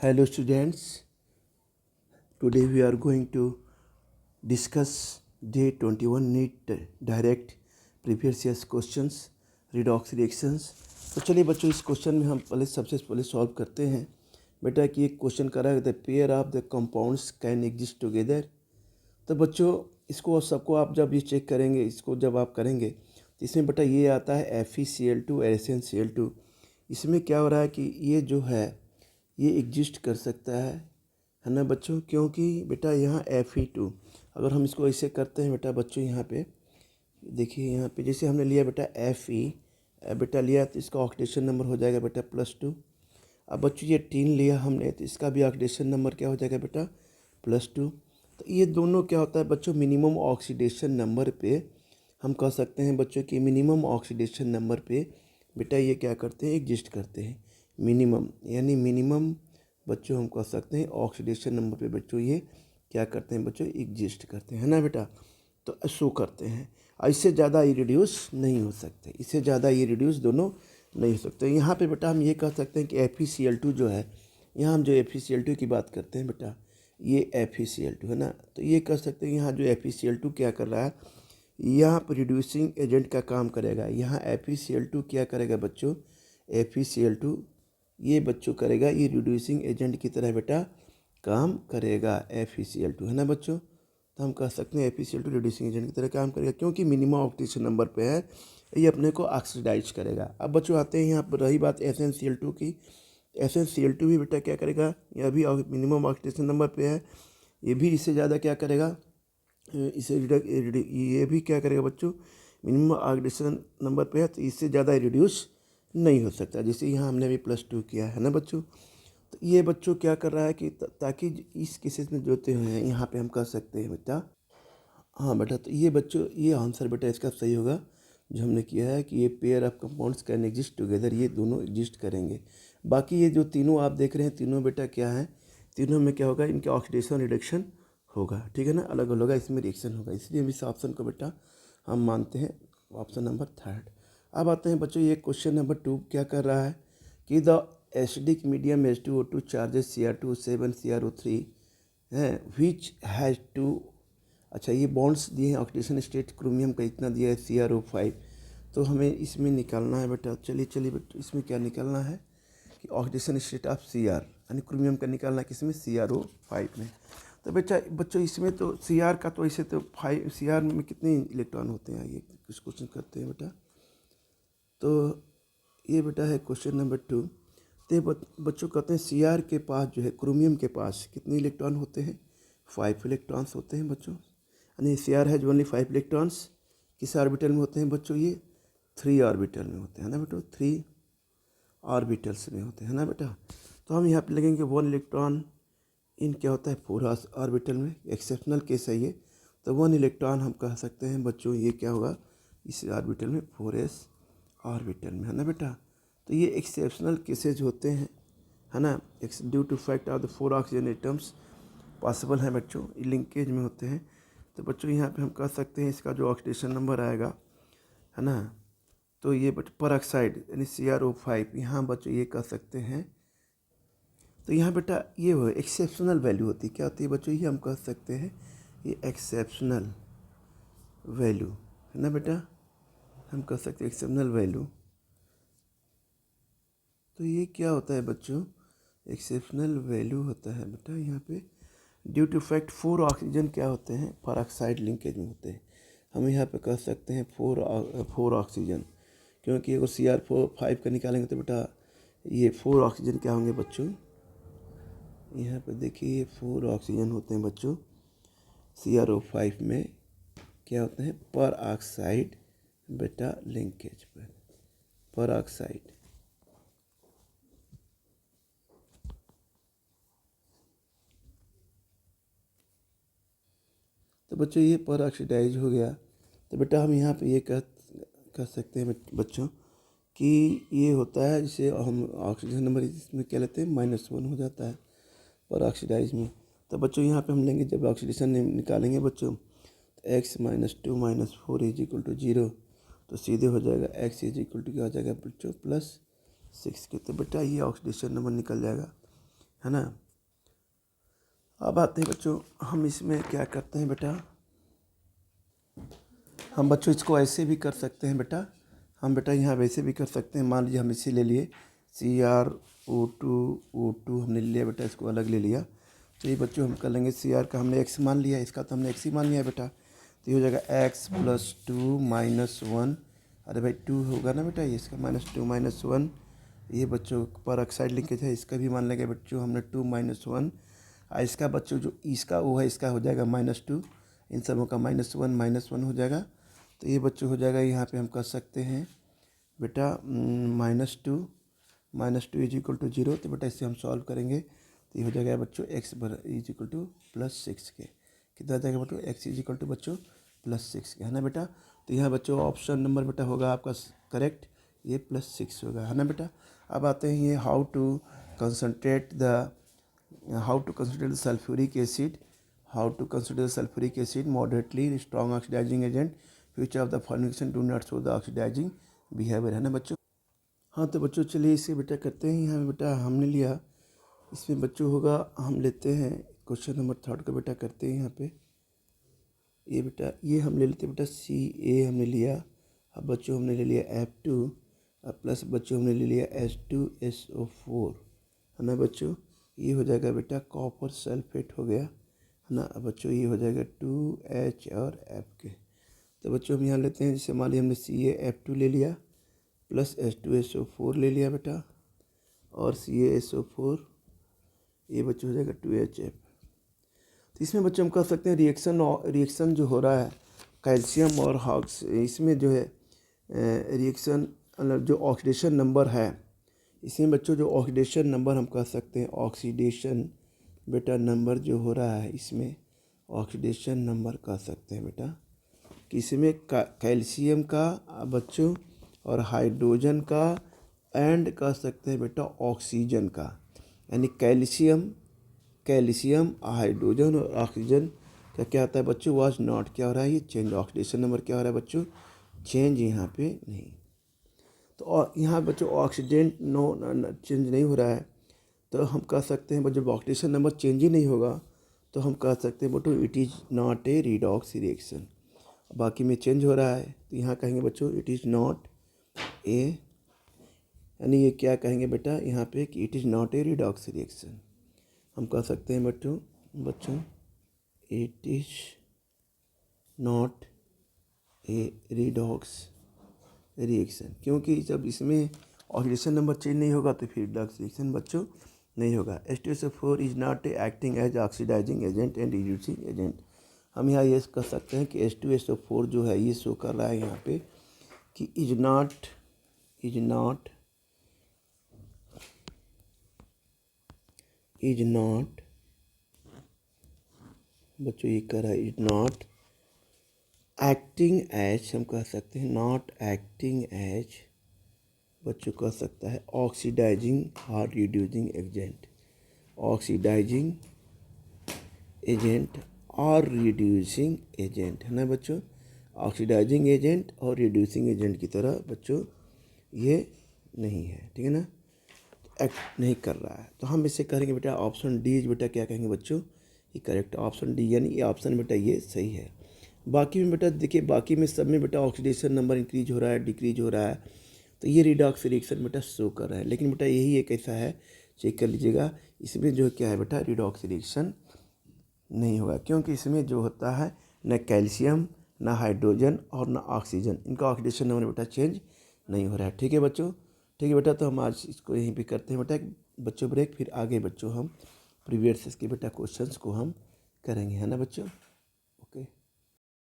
Hello students, today we are going to discuss day 21 NEET direct previous years questions redox reactions। तो चलिए बच्चों इस question में हम सबसे पहले सॉल्व करते हैं। बेटा कि एक क्वेश्चन करा है the pair of the compounds can exist together. तो बच्चों इसको सबको आप जब ये चेक करेंगे, इसको जब आप करेंगे तो इसमें बेटा ये आता है FeCl2 LaCl2। इसमें क्या हो रहा है कि ये जो है ये एग्जिस्ट कर सकता है ना बच्चों, क्योंकि बेटा यहाँ Fe2 अगर हम इसको ऐसे करते हैं बेटा बच्चों, यहाँ पे देखिए, यहाँ पे जैसे हमने लिया बेटा Fe बेटा लिया तो इसका ऑक्सीडेशन नंबर हो जाएगा बेटा +2। अब बच्चों ये टीन लिया हमने तो इसका भी ऑक्सीडेशन नंबर क्या हो जाएगा बेटा +2। तो ये दोनों क्या होता है बच्चों, मिनिमम ऑक्सीडेशन नंबर पे हम कह सकते हैं बच्चों कि मिनिमम ऑक्सीडेशन नंबर पे बेटा ये क्या करते हैं, एग्जिस्ट करते हैं। मिनिमम यानी मिनिमम बच्चों हम कह सकते हैं ऑक्सीडेशन नंबर पे बच्चों ये क्या करते हैं बच्चों, एग्जिस्ट करते हैं ना बेटा। तो शो करते हैं, इससे ज़्यादा ये रिड्यूस नहीं हो सकते, इससे ज़्यादा ये रिड्यूस दोनों नहीं हो सकते। यहाँ पे बेटा हम ये कह सकते हैं कि FeCl2 जो है, यहाँ हम जो FeCl2 की बात करते हैं बेटा, ये FeCl2 है ना। तो ये कह सकते हैं यहाँ जो FeCl2 क्या कर रहा है, यहाँ पर रिड्यूसिंग एजेंट का काम करेगा। यहाँ FeCl2 क्या करेगा बच्चों, FeCl2 ये बच्चों करेगा, ये रिड्यूसिंग एजेंट की तरह बेटा काम करेगा FeCl2 है ना बच्चों। तो हम कह सकते हैं FeCl2 रिड्यूसिंग एजेंट की तरह काम करेगा, क्योंकि मिनिमम ऑक्सीडेशन नंबर पे है, ये अपने को ऑक्सीडाइज करेगा। अब बच्चों आते हैं यहाँ पर रही बात SnCl2 की। SnCl2 भी बेटा क्या करेगा, यह भी मिनिमम ऑक्सीडेशन नंबर पे है, ये भी इससे ज़्यादा क्या करेगा, इसे ये भी क्या करेगा बच्चों, मिनिमम ऑक्सीडेशन नंबर पे है, तो इससे ज़्यादा रिड्यूस नहीं हो सकता। जैसे यहाँ हमने भी +2 किया है ना बच्चों। तो ये बच्चों क्या कर रहा है कि ताकि इस केसेस में जोते हुए हैं, यहाँ पे हम कह सकते हैं बेटा, हाँ बेटा, तो ये बच्चों ये आंसर बेटा इसका सही होगा जो हमने किया है कि ये pair of compounds can exist together, ये दोनों एग्जिस्ट करेंगे। बाकी ये जो तीनों आप देख रहे हैं, तीनों बेटा क्या है, तीनों में क्या होगा, इनके ऑक्सीडेशन रिडक्शन होगा, ठीक है ना, अलग अलग होगा, इसमें रिएक्शन होगा, इसलिए हम इस ऑप्शन को बेटा हम मानते हैं ऑप्शन नंबर 3। अब आते हैं बच्चों ये क्वेश्चन नंबर 2 क्या कर रहा है कि the acidic medium H2O2 charges Cr2 CrO3 है विच हैज़ टू, अच्छा ये बॉन्ड्स दिए हैं, ऑक्सीडेशन स्टेट क्रोमियम का इतना दिया है CrO5। तो हमें इसमें निकालना है बेटा, चलिए बेटा इसमें क्या निकालना है कि ऑक्सीडेशन स्टेट ऑफ Cr यानी क्रोमियम का निकालना है किसमें, CrO5 में। तो बेटा बच्चों इसमें तो Cr का तो ऐसे तो 5, Cr में कितने इलेक्ट्रॉन होते हैं, ये कुछ क्वेश्चन करते हैं बेटा। तो ये बेटा है क्वेश्चन नंबर 2। तो बच्चों कहते हैं Cr के पास जो है, क्रोमियम के पास कितने इलेक्ट्रॉन होते हैं, 5 इलेक्ट्रॉन्स होते हैं बच्चों, यानी Cr हैज ओनली 5 इलेक्ट्रॉन्स। किस ऑर्बिटल में होते हैं बच्चों, ये 3 ऑर्बिटल में होते हैं ना बेटा, 3 ऑर्बिटल्स में होते हैं ना बेटा। तो हम यहाँ पे लगेंगे 1 इलेक्ट्रॉन इन क्या होता है 4 ऑर्बिटल में, एक्सेप्शनल केस है ये। तो 1 इलेक्ट्रॉन हम कह सकते हैं बच्चों ये क्या होगा इस ऑर्बिटल में, 4s ऑर्बिटल में है ना बेटा। तो ये एक्सेप्शनल केसेज होते हैं है ना, due to fact of the 4 oxygen atoms possible है बच्चों, लिंकेज में होते हैं। तो बच्चों यहाँ पे हम कह सकते हैं इसका जो ऑक्सीडेशन नंबर आएगा है ना, तो ये पर ऑक्साइड यानी CrO5 यहाँ बच्चों ये कह सकते हैं। तो यहाँ बेटा ये वो एक्सेप्शनल वैल्यू होती है, क्या होती है बच्चों, ये हम कह सकते हैं ये एक्सेप्शनल वैल्यू है ना बेटा, हम कह सकते हैं एक्सेप्शनल वैल्यू। तो ये क्या होता है बच्चों, एक्सेप्शनल वैल्यू होता है बेटा यहाँ पे ड्यू टू फैक्ट 4 ऑक्सीजन क्या होते हैं, पर ऑक्साइड लिंकेज में होते हैं। हम यहाँ पे कह सकते हैं 4 ऑक्सीजन, क्योंकि अगर Cr5 का निकालेंगे तो बेटा ये 4 ऑक्सीजन क्या होंगे बच्चों, यहाँ पे देखिए ये 4 ऑक्सीजन होते हैं बच्चों CrO5 में, क्या होते हैं पर ऑक्साइड बेटा लिंकेज पर ऑक्साइड। तो बच्चों ये पर ऑक्सीडाइज हो गया। तो बेटा हम यहाँ पे ये कह सकते हैं बच्चों कि ये होता है, जिसे हम ऑक्सीजन नंबर इसमें क्या लेते हैं -1 हो जाता है पर ऑक्सीडाइज में। तो बच्चों यहाँ पे हम लेंगे जब ऑक्सीडेशन निकालेंगे बच्चों, तो x - 2 - 4 = 0, तो सीधे हो जाएगा x = क्या हो जाएगा बच्चों +6 के। तो बेटा ये ऑक्सीडेशन नंबर निकल जाएगा है ना। अब आते हैं बच्चों, हम इसमें क्या करते हैं बेटा, हम बच्चों इसको ऐसे भी कर सकते हैं बेटा, हम बेटा यहाँ वैसे भी कर सकते हैं। मान लीजिए हम इसे ले लिए CrO2 हमने ले लिया बेटा, इसको अलग ले लिया, तो ये बच्चों हम कर लेंगे CR का हमने x मान लिया, इसका तो हमने x ही मान लिया बेटा, तो ये हो जाएगा x + 2 - 1, अरे भाई 2 होगा ना बेटा, ये इसका -2 - 1, ये बच्चों पर ऑक्साइड लिंकेज है, इसका भी मान लेंगे बच्चों हमने 2 - 1, इसका बच्चों जो इसका वो है, इसका हो जाएगा -2, इन सबों का -1 हो जाएगा। तो ये बच्चों हो जाएगा, यहाँ पे हम कर सकते हैं बेटा -2 = 0, तो बेटा इससे हम सॉल्व करेंगे तो ये हो जाएगा बच्चों x = +6 के, कितना आ जाएगा बच्चों x = बच्चों +6 के, है ना बेटा। तो यहाँ बच्चों ऑप्शन नंबर बेटा होगा आपका करेक्ट, ये +6 होगा, है ना बेटा। अब आते हैं ये how to concentrate sulphuric acid moderately strong oxidising agent, future of the formation do not show the oxidising behaviour, है ना बच्चों। हाँ तो बच्चों चलिए इसे बेटा करते हैं। यहाँ बेटा हमने लिया, इसमें बच्चों होगा, हम लेते हैं क्वेश्चन नंबर 3 का बेटा करते हैं। यहाँ पे ये बेटा ये हम ले लेते हैं बेटा Ca हमने लिया, अब बच्चों हमने ले लिया F2, अब प्लस बच्चों हमने ले लिया H2SO4, है ना बच्चों। ये हो जाएगा बेटा कॉपर सल्फेट हो गया, है ना। अब बच्चों ये हो जाएगा 2H और F के। तो बच्चों हम यहाँ लेते हैं, जैसे मान लिया हमने CaF2 ले लिया प्लस H2SO4 ले लिया बेटा, और CaSO4, ये बच्चों हो जाएगा 2HF। तो इसमें बच्चों हम कह सकते हैं रिएक्शन जो हो रहा है कैल्शियम और हॉक्स, इसमें जो है रिएक्शन जो ऑक्सीडेशन नंबर है, इसमें बच्चों जो ऑक्सीडेशन नंबर हम कह सकते हैं, ऑक्सीडेशन बेटा नंबर जो हो रहा है, इसमें ऑक्सीडेशन नंबर कह सकते हैं बेटा कि इसमें कैल्शियम का बच्चों और हाइड्रोजन का एंड कह सकते हैं बेटा ऑक्सीजन का, यानी कैल्शियम हाइड्रोजन और ऑक्सीजन का क्या आता है बच्चों, वाज नॉट, क्या हो रहा है ये चेंज, ऑक्सीडेशन नंबर क्या हो रहा है बच्चों, चेंज यहाँ पे नहीं। तो और यहाँ बच्चों ऑक्सीडेंट चेंज नहीं हो रहा है, तो हम कह सकते हैं जब ऑक्सीडेशन नंबर चेंज ही नहीं होगा तो हम कह सकते हैं बच्चों it is not a redox reaction. बाकी में चेंज हो रहा है तो यहाँ कहेंगे बच्चों इट इज़ नॉट ए, यानी ये क्या कहेंगे बेटा यहाँ पे कि it is not a redox reaction. हम कह सकते हैं बच्चों it is not a redox reaction, क्योंकि जब इसमें ऑक्सीडेशन नंबर चेंज नहीं होगा तो फिर रिडॉक्स रिएक्शन बच्चों नहीं होगा। H2SO4 is not acting as oxidising agent and reducing agent. हम यहाँ ये कह सकते हैं कि H2SO4 जो है ये शो कर रहा है यहाँ पे कि इज नॉट बच्चों ये कर रहा है इज नॉट एक्टिंग एज, हम कह सकते हैं नॉट एक्टिंग एज बच्चों कह सकता है ऑक्सीडाइजिंग और रिड्यूसिंग एजेंट, ऑक्सीडाइजिंग एजेंट और रिड्यूसिंग एजेंट, है ना बच्चों। ऑक्सीडाइजिंग एजेंट और रिड्यूसिंग एजेंट की तरह बच्चों ये नहीं है, ठीक है ना, एक्ट नहीं कर रहा है। तो हम इससे करेंगे बेटा ऑप्शन डी बेटा क्या कहेंगे बच्चों, ये करेक्ट ऑप्शन डी, यानी ये ऑप्शन बेटा ये सही है। बाकी में बेटा देखिए, बाकी में सब में बेटा ऑक्सीडेशन नंबर इंक्रीज हो रहा है डिक्रीज हो रहा है, तो ये रिडॉक्स रिएक्शन बेटा शो कर रहा है। लेकिन बेटा यही एक ऐसा है, चेक कर लीजिएगा, इसमें जो क्या है बेटा रिडॉक्स रिएक्शन नहीं होगा, क्योंकि इसमें जो होता है न कैल्शियम न हाइड्रोजन और न ऑक्सीजन, इनका ऑक्सीडेशन नंबर बेटा चेंज नहीं हो रहा है। ठीक है बच्चों, ठीक है बेटा। तो हम आज इसको यहीं पे करते हैं बेटा बच्चों ब्रेक, फिर आगे बच्चों हम प्रीवियस के बेटा क्वेश्चंस को हम करेंगे, है ना बच्चों।